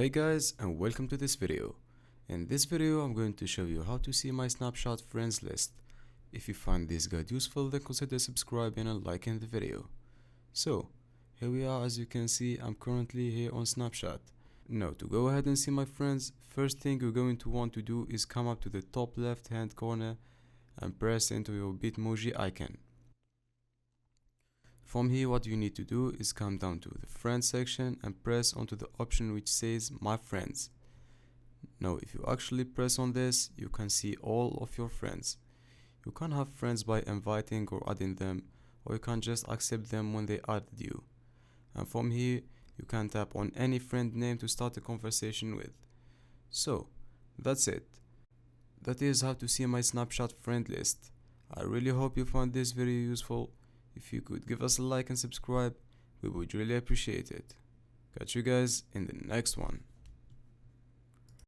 Hey guys, and welcome to this video. In this video I'm going to show you how to see my Snapchat friends list. If you find this guide useful, then consider subscribing and liking the video. So here we are. As you can see, I'm currently here on Snapchat. Now to go ahead and see my friends, first thing you're going to want to do is come up to the top left hand corner and press into your Bitmoji icon. From here, what you need to do is come down to the friends section and press onto the option which says my friends. Now if you actually press on this, you can see all of your friends. You can have friends by inviting or adding them, or you can just accept them when they added you. And from here you can tap on any friend name to start a conversation with. So that's it. That is how to see my Snapchat friend list. I really hope you found this video useful. If you could give us a like and subscribe, we would really appreciate it. Catch you guys in the next one.